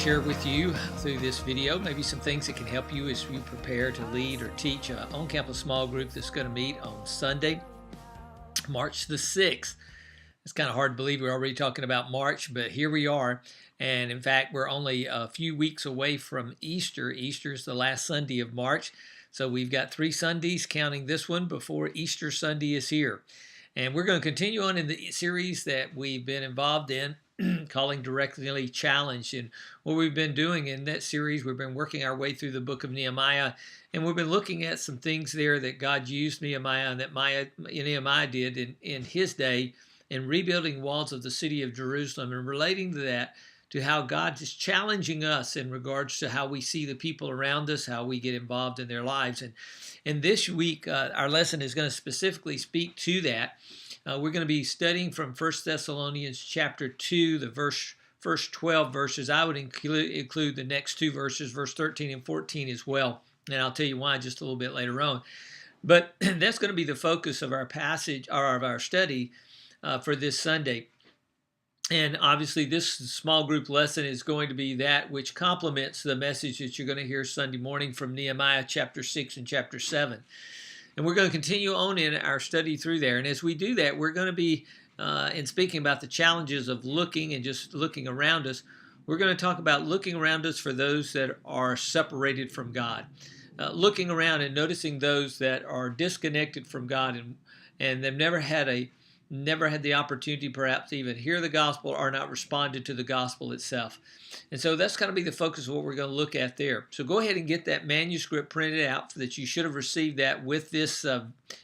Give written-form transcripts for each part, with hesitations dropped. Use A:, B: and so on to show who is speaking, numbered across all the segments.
A: share with you through this video maybe some things that can help you as you prepare to lead or teach an on-campus small group that's going to meet on Sunday, March the 6th. It's kind of hard to believe we're already talking about March, but here we are. And in fact, we're only a few weeks away from Easter. Easter is the last Sunday of March. So we've got 3 Sundays, counting this one, before Easter Sunday is here. And we're going to continue on in the series that we've been involved in, calling Directly Challenged. And what we've been doing in that series, we've been working our way through the book of Nehemiah, and we've been looking at some things there that God used Nehemiah and that Nehemiah did in his day in rebuilding walls of the city of Jerusalem, and relating to that to how God is challenging us in regards to how we see the people around us, how we get involved in their lives. And this week, our lesson is going to specifically speak to that. We're going to be studying from 1 Thessalonians chapter 2, the first 12 verses. I would include the next 2 verses, verse 13 and 14 as well. And I'll tell you why just a little bit later on. But that's going to be the focus of our passage, or of our study for this Sunday. And obviously this small group lesson is going to be that which complements the message that you're going to hear Sunday morning from Nehemiah chapter 6 and chapter 7. And we're going to continue on in our study through there. And as we do that, we're going to be, in speaking about the challenges of looking and just looking around us, we're going to talk about looking around us for those that are separated from God. Looking around and noticing those that are disconnected from God and they've never had the opportunity perhaps to even hear the gospel or not responded to the gospel itself. And so that's going to be the focus of what we're going to look at there. So go ahead and get that manuscript printed out, that you should have received that with this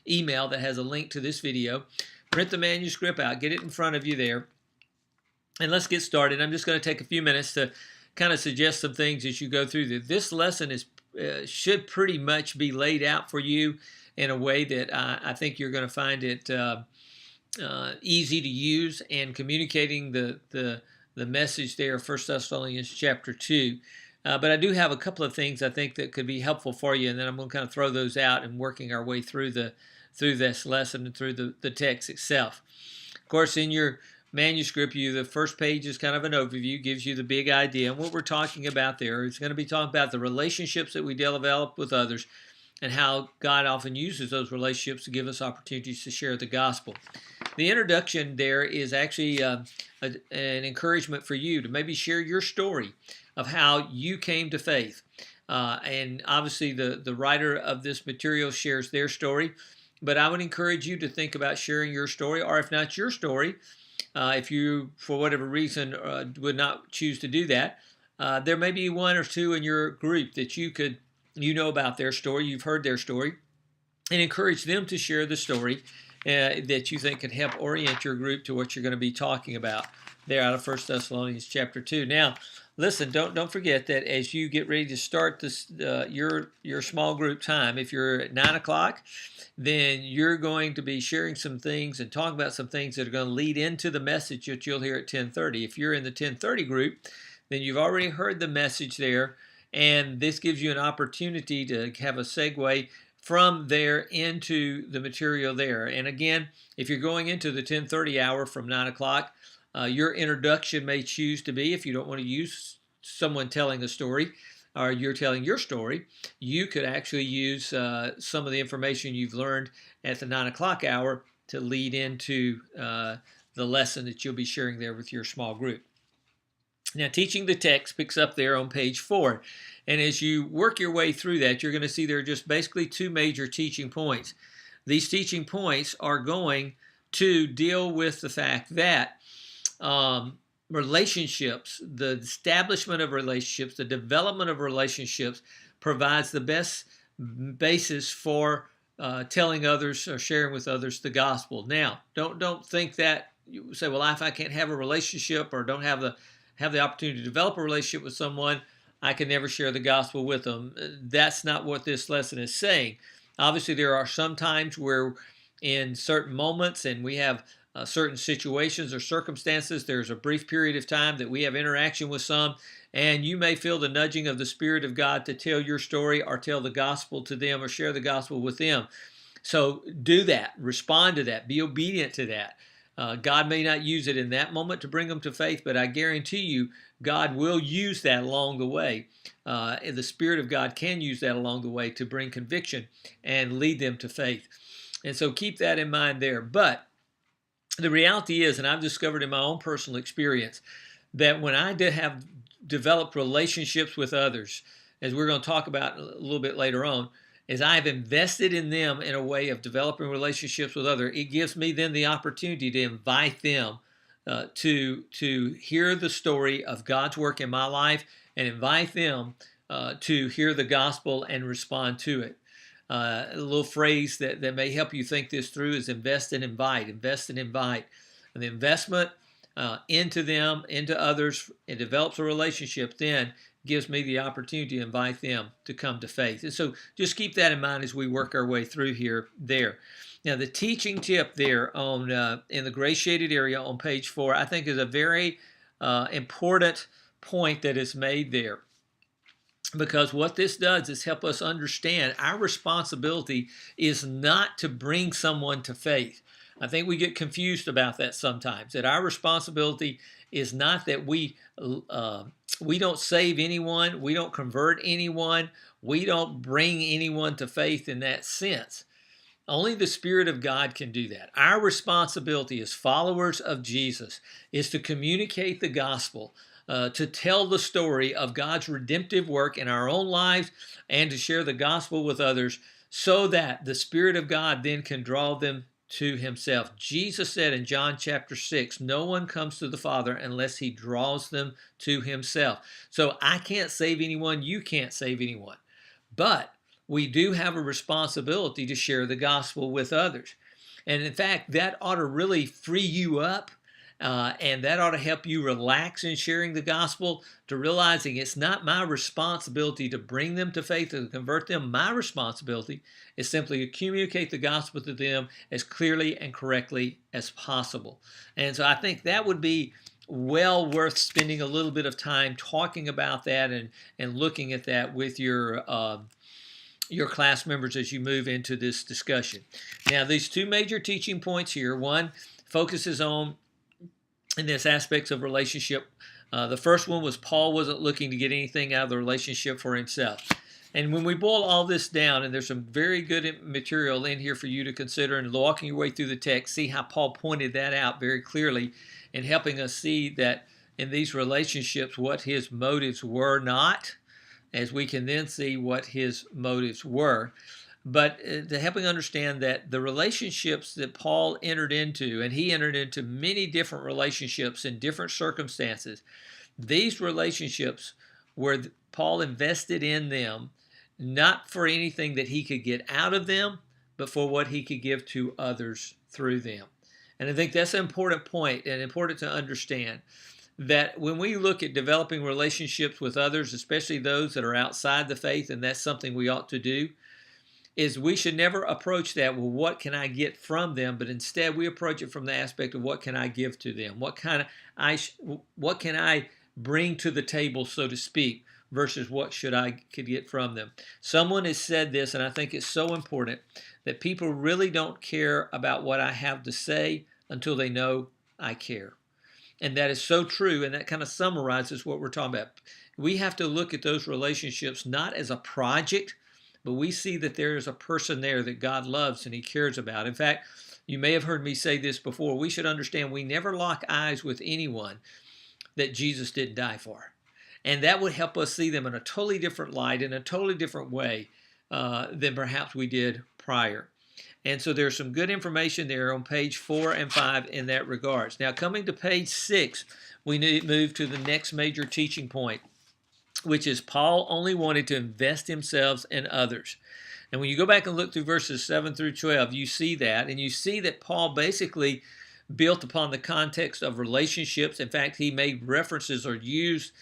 A: email that has a link to this video. Print the manuscript out, get it in front of you there, and let's get started. I'm just going to take a few minutes to kind of suggest some things as you go through this lesson. Should pretty much be laid out for you in a way that I think you're going to find it easy to use, and communicating the message there, 1 Thessalonians chapter 2. But I do have a couple of things I think that could be helpful for you, and then I'm going to kind of throw those out and working our way through this lesson and through the text itself. Of course, in your manuscript, the first page is kind of an overview, gives you the big idea. And what we're talking about there is going to be talking about the relationships that we develop with others, and how God often uses those relationships to give us opportunities to share the gospel. The introduction there is actually an encouragement for you to maybe share your story of how you came to faith. And obviously the writer of this material shares their story, but I would encourage you to think about sharing your story, or if not your story, if you, for whatever reason, would not choose to do that, there may be 1 or 2 in your group that you know about their story, you've heard their story, and encourage them to share the story that you think can help orient your group to what you're going to be talking about there out of 1 Thessalonians chapter 2. Now, listen, don't forget that as you get ready to start this your small group time, if you're at 9 o'clock, then you're going to be sharing some things and talking about some things that are going to lead into the message that you'll hear at 10:30. If you're in the 10:30 group, then you've already heard the message there, and this gives you an opportunity to have a segue from there into the material there. And again, if you're going into the 10:30 hour from 9 o'clock, your introduction may choose to be, if you don't want to use someone telling a story, or you're telling your story, you could actually use some of the information you've learned at the 9 o'clock hour to lead into the lesson that you'll be sharing there with your small group. Now, teaching the text picks up there on page 4. And as you work your way through that, you're going to see there are just basically 2 major teaching points. These teaching points are going to deal with the fact that relationships, the establishment of relationships, the development of relationships provides the best basis for telling others or sharing with others the gospel. Now, don't think that you say, well, if I can't have a relationship or don't have the opportunity to develop a relationship with someone, I can never share the gospel with them. That's not what this lesson is saying. Obviously, there are some times where in certain moments, and we have certain situations or circumstances, there's a brief period of time that we have interaction with some, and you may feel the nudging of the Spirit of God to tell your story or tell the gospel to them or share the gospel with them. So do that. Respond to that. Be obedient to that. God may not use it in that moment to bring them to faith, but I guarantee you God will use that along the way. And the Spirit of God can use that along the way to bring conviction and lead them to faith. And so keep that in mind there. But the reality is, and I've discovered in my own personal experience, that when I have developed relationships with others, as we're going to talk about a little bit later on, as I've invested in them in a way of developing relationships with others, it gives me then the opportunity to invite them to hear the story of God's work in my life and invite them to hear the gospel and respond to it. A little phrase that may help you think this through is invest and invite. Invest and invite. And the investment into them, into others, it develops a relationship, then gives me the opportunity to invite them to come to faith. And so just keep that in mind as we work our way through there. Now, the teaching tip there on in the gray shaded area on page 4, I think is a very important point that is made there. Because what this does is help us understand our responsibility is not to bring someone to faith. I think we get confused about that sometimes, that our responsibility is not that we don't save anyone, we don't convert anyone, we don't bring anyone to faith in that sense. Only the Spirit of God can do that. Our responsibility as followers of Jesus is to communicate the gospel, to tell the story of God's redemptive work in our own lives, and to share the gospel with others so that the Spirit of God then can draw them to himself. Jesus said in John chapter 6, no one comes to the Father unless he draws them to himself. So I can't save anyone, you can't save anyone. But we do have a responsibility to share the gospel with others. And in fact, that ought to really free you up. And that ought to help you relax in sharing the gospel, to realizing it's not my responsibility to bring them to faith or to convert them. My responsibility is simply to communicate the gospel to them as clearly and correctly as possible. And so I think that would be well worth spending a little bit of time talking about that and looking at that with your class members as you move into this discussion. Now, these two major teaching points here, one focuses on in this aspects of relationship. The first one was Paul wasn't looking to get anything out of the relationship for himself. And when we boil all this down, and there's some very good material in here for you to consider, and walking your way through the text, see how Paul pointed that out very clearly and helping us see that in these relationships what his motives were not, as we can then see what his motives were. But to helping understand that the relationships that Paul entered into, and he entered into many different relationships in different circumstances, these relationships where Paul invested in them, not for anything that he could get out of them, but for what he could give to others through them. And I think that's an important point and important to understand, that when we look at developing relationships with others, especially those that are outside the faith, and that's something we ought to do, is we should never approach that, well, what can I get from them? But instead, we approach it from the aspect of what can I give to them? What can I bring to the table, so to speak, versus what could get from them? Someone has said this, and I think it's so important, that people really don't care about what I have to say until they know I care. And that is so true, and that kind of summarizes what we're talking about. We have to look at those relationships not as a project, but we see that there is a person there that God loves and he cares about. In fact, you may have heard me say this before. We should understand we never lock eyes with anyone that Jesus didn't die for. And that would help us see them in a totally different light, in a totally different way than perhaps we did prior. And so there's some good information there on page 4 and 5 in that regards. Now, coming to page 6, we move to the next major teaching point, which is Paul only wanted to invest himself in others. And when you go back and look through verses 7 through 12, you see that, and you see that Paul basically built upon the context of relationships. In fact, he made references or used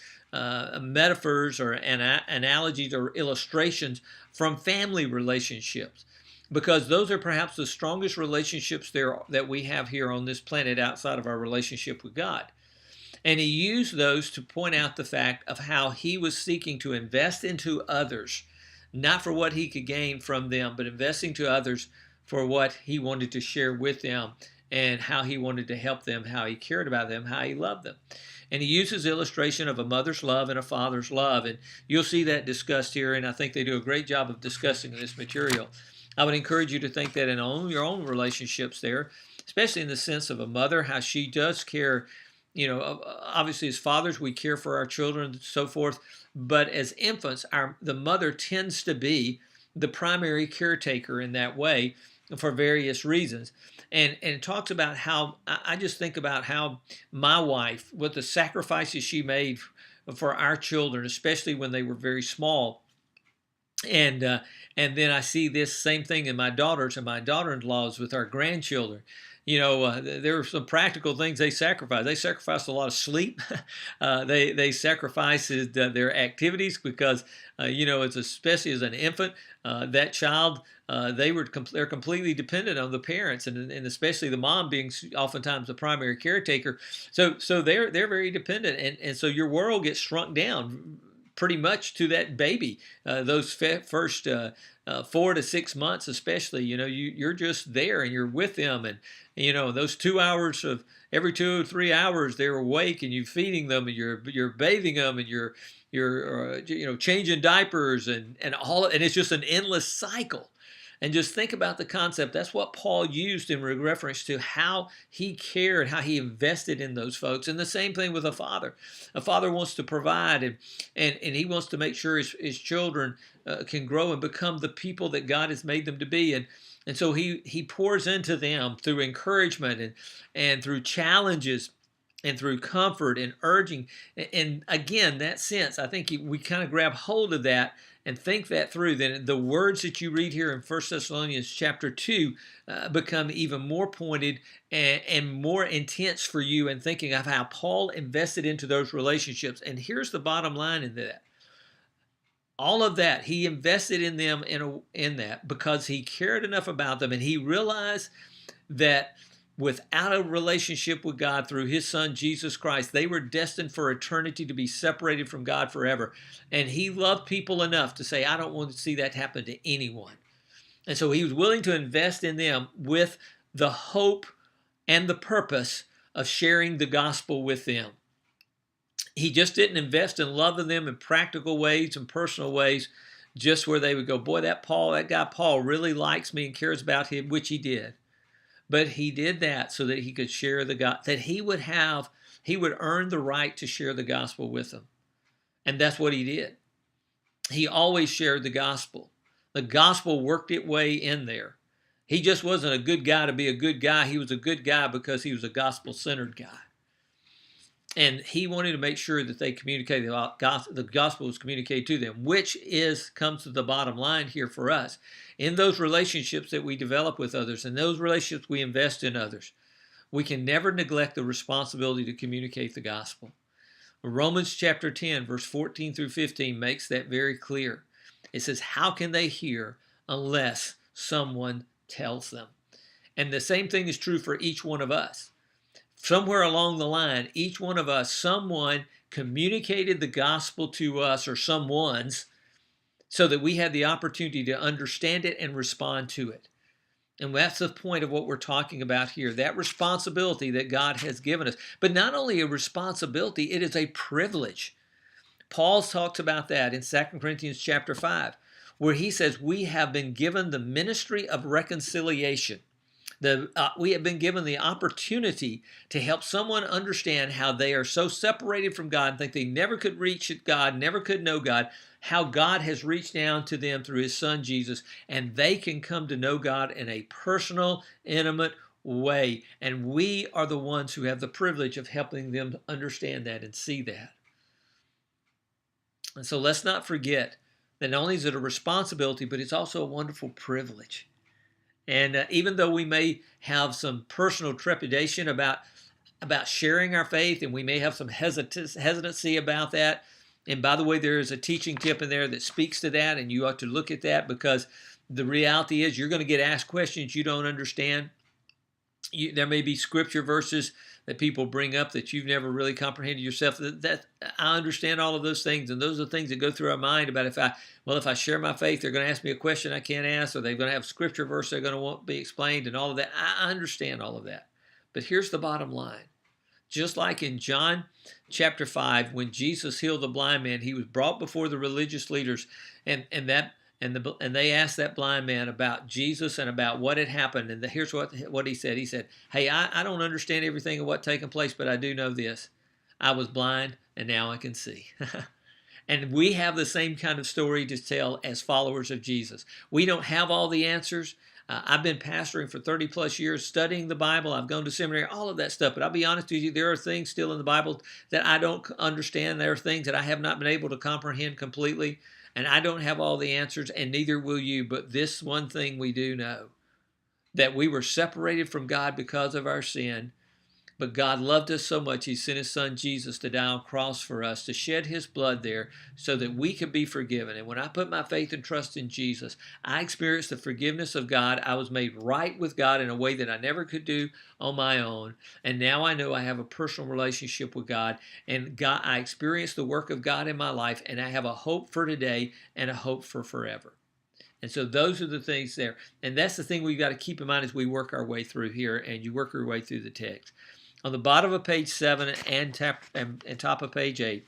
A: metaphors or analogies or illustrations from family relationships, because those are perhaps the strongest relationships that we have here on this planet outside of our relationship with God. And he used those to point out the fact of how he was seeking to invest into others, not for what he could gain from them, but investing to others for what he wanted to share with them and how he wanted to help them, how he cared about them, how he loved them. And he uses illustration of a mother's love and a father's love. And you'll see that discussed here, and I think they do a great job of discussing this material. I would encourage you to think that in your own relationships there, especially in the sense of a mother, how she does care. Obviously as fathers, we care for our children and so forth. But as infants, the mother tends to be the primary caretaker in that way for various reasons. And it talks about how, I just think about how my wife, what the sacrifices she made for our children, especially when they were very small. And then I see this same thing in my daughters and my daughter-in-laws with our grandchildren. There are some practical things they sacrifice. They sacrificed a lot of sleep. They sacrificed their activities because, it's especially as an infant, that child, they're completely dependent on the parents, and especially the mom being oftentimes the primary caretaker. So they're very dependent, and so your world gets shrunk down pretty much to that baby. Those first 4 to 6 months, especially, you're just there and you're with them, and those 2 hours of every 2 or 3 hours they're awake, and you're feeding them, and you're bathing them, and you're changing diapers, and it's just an endless cycle. And just think about the concept. That's what Paul used in reference to how he cared, how he invested in those folks. And the same thing with a father. A father wants to provide, and he wants to make sure his children can grow and become the people that God has made them to be. And so he pours into them through encouragement and through challenges and through comfort and urging. And again, that sense, I think we kind of grab hold of that and think that through. Then the words that you read here in 1 Thessalonians chapter 2 become even more pointed and more intense for you in thinking of how Paul invested into those relationships. And here's the bottom line in that. All of that, he invested in them in that because he cared enough about them, and he realized that without a relationship with God through his son, Jesus Christ, they were destined for eternity to be separated from God forever. And he loved people enough to say, I don't want to see that happen to anyone. And so he was willing to invest in them with the hope and the purpose of sharing the gospel with them. He just didn't invest in loving them in practical ways and personal ways, just where they would go, boy, that guy Paul really likes me and cares about him, which he did. But he did that so that he could share the God, that he would earn the right to share the gospel with them. And that's what he did. He always shared the gospel. The gospel worked its way in there. He just wasn't a good guy to be a good guy. He was a good guy because he was a gospel-centered guy. And he wanted to make sure that they communicated the gospel was communicated to them, which comes to the bottom line here for us. In those relationships that we develop with others, and those relationships we invest in others, we can never neglect the responsibility to communicate the gospel. Romans chapter 10, verse 14 through 15 makes that very clear. It says, how can they hear unless someone tells them? And the same thing is true for each one of us. Somewhere along the line, each one of us, someone communicated the gospel to us, or someone's, so that we had the opportunity to understand it and respond to it. And that's the point of what we're talking about here, that responsibility that God has given us. But not only a responsibility, it is a privilege. Paul talks about that in 2 Corinthians chapter 5, where he says we have been given the ministry of reconciliation. We have been given the opportunity to help someone understand how they are so separated from God and think they never could reach God, never could know God, how God has reached down to them through his son Jesus, and they can come to know God in a personal, intimate way. And we are the ones who have the privilege of helping them understand that and see that. And so let's not forget that not only is it a responsibility, but it's also a wonderful privilege. And even though we may have some personal trepidation about sharing our faith, and we may have some hesitancy about that, and by the way, there is a teaching tip in there that speaks to that, and you ought to look at that, because the reality is you're going to get asked questions you don't understand. There may be scripture verses that people bring up that you've never really comprehended yourself. That I understand all of those things, and those are things that go through our mind about if I share my faith, they're going to ask me a question I can't ask, or they're going to have scripture verse they're going to want to be explained, and all of that. I understand all of that. But here's the bottom line. Just like in John chapter 5, when Jesus healed the blind man, he was brought before the religious leaders, and they asked that blind man about Jesus and about what had happened. And here's what he said. He said, hey, I don't understand everything of what's taken place, but I do know this. I was blind, and now I can see. And we have the same kind of story to tell as followers of Jesus. We don't have all the answers. I've been pastoring for 30 plus years, studying the Bible. I've gone to seminary, all of that stuff. But I'll be honest with you, there are things still in the Bible that I don't understand. There are things that I have not been able to comprehend completely. And I don't have all the answers, and neither will you. But this one thing we do know, that we were separated from God because of our sin. But God loved us so much, he sent his son Jesus to die on a cross for us, to shed his blood there so that we could be forgiven. And when I put my faith and trust in Jesus, I experienced the forgiveness of God. I was made right with God in a way that I never could do on my own. And now I know I have a personal relationship with God. And God, I experienced the work of God in my life, and I have a hope for today and a hope for forever. And so those are the things there. And that's the thing we've got to keep in mind as we work our way through here and you work your way through the text. On the bottom of page 7 and top of page 8,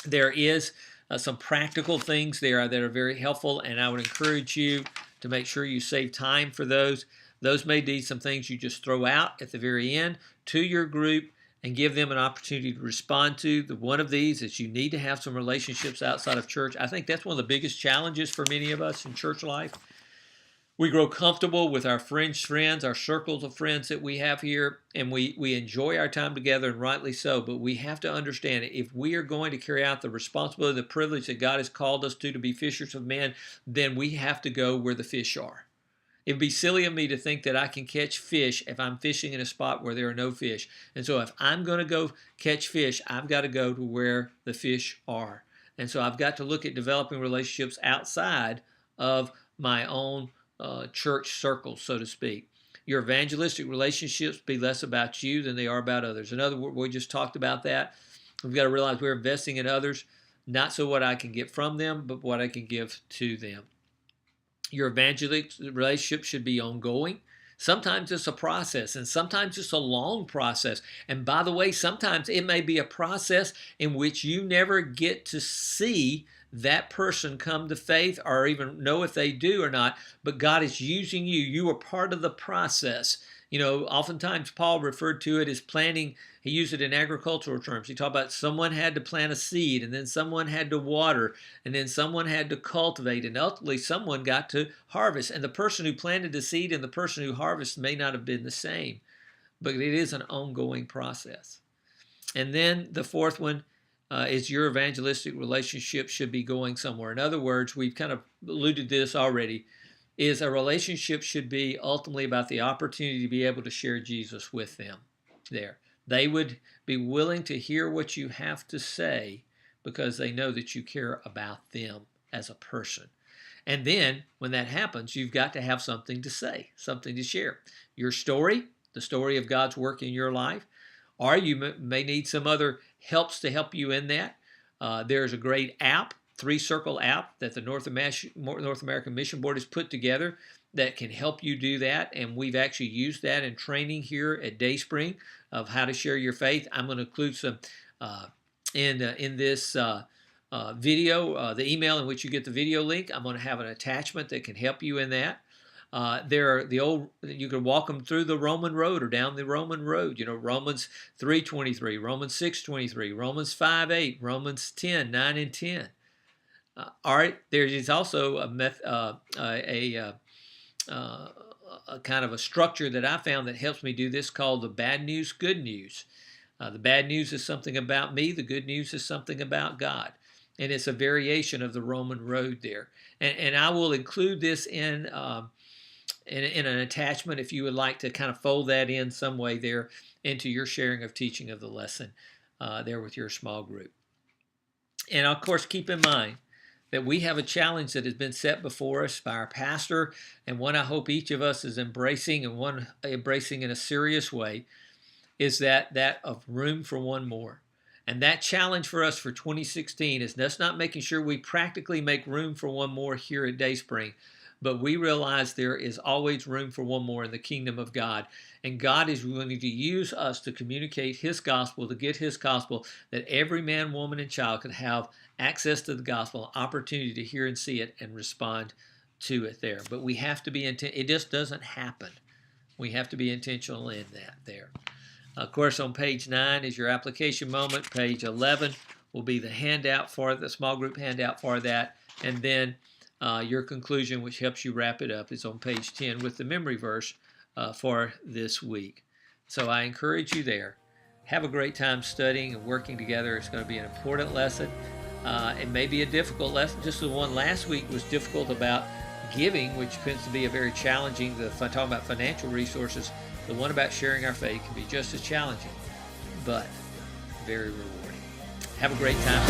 A: there is some practical things there that are very helpful, and I would encourage you to make sure you save time for those. Those may be some things you just throw out at the very end to your group and give them an opportunity to respond to. One of these is you need to have some relationships outside of church. I think that's one of the biggest challenges for many of us in church life. We grow comfortable with our friends, our circles of friends that we have here, and we enjoy our time together, and rightly so. But we have to understand, if we are going to carry out the responsibility, the privilege that God has called us to be fishers of men, then we have to go where the fish are. It'd be silly of me to think that I can catch fish if I'm fishing in a spot where there are no fish. And so if I'm going to go catch fish, I've got to go to where the fish are. And so I've got to look at developing relationships outside of my own church circles, so to speak. Your evangelistic relationships be less about you than they are about others. In other words, we just talked about that. We've got to realize we're investing in others, not so what I can get from them, but what I can give to them. Your evangelistic relationship should be ongoing. Sometimes it's a process, and sometimes it's a long process. And by the way, sometimes it may be a process in which you never get to see that person come to faith or even know if they do or not, but God is using you. You are part of the process. You know, oftentimes Paul referred to it as planting. He used it in agricultural terms. He talked about someone had to plant a seed, and then someone had to water, and then someone had to cultivate, and ultimately someone got to harvest. And the person who planted the seed and the person who harvested may not have been the same, but it is an ongoing process. And then the fourth one is your evangelistic relationship should be going somewhere. In other words, we've kind of alluded to this already, is a relationship should be ultimately about the opportunity to be able to share Jesus with them there. They would be willing to hear what you have to say because they know that you care about them as a person. And then when that happens, you've got to have something to say, something to share. Your story, the story of God's work in your life, or you may need some other helps to help you in that. There's a great app, 3-Circle app, that the North American Mission Board has put together that can help you do that. And we've actually used that in training here at Dayspring of how to share your faith. I'm going to include some in this video, the email in which you get the video link. I'm going to have an attachment that can help you in that. You can walk them through the Roman road or down the Roman road. You know, Romans 3:23, Romans 6:23, Romans 5:8, Romans 10:9 and 10. All right, there is also a kind of a structure that I found that helps me do this called the bad news, good news. The bad news is something about me. The good news is something about God. And it's a variation of the Roman road there. And I will include this in an attachment if you would like to kind of fold that in some way there into your sharing of teaching of the lesson there with your small group. And of course, keep in mind that we have a challenge that has been set before us by our pastor, and one I hope each of us is embracing, and one embracing in a serious way, is that of room for one more. And that challenge for us for 2016 is that's not making sure we practically make room for one more here at Dayspring, but we realize there is always room for one more in the kingdom of God. And God is willing to use us to communicate his gospel, to get his gospel, that every man, woman, and child could have access to the gospel, opportunity to hear and see it and respond to it there. But we have to be it just doesn't happen. We have to be intentional in that there. Of course, on page 9 is your application moment. Page 11 will be the handout for the small group handout for that. And then your conclusion, which helps you wrap it up, is on page 10 with the memory verse for this week. So I encourage you there. Have a great time studying and working together. It's going to be an important lesson. It may be a difficult lesson. Just the one last week was difficult about giving, which tends to be a very challenging, talking about financial resources. The one about sharing our faith can be just as challenging, but very rewarding. Have a great time.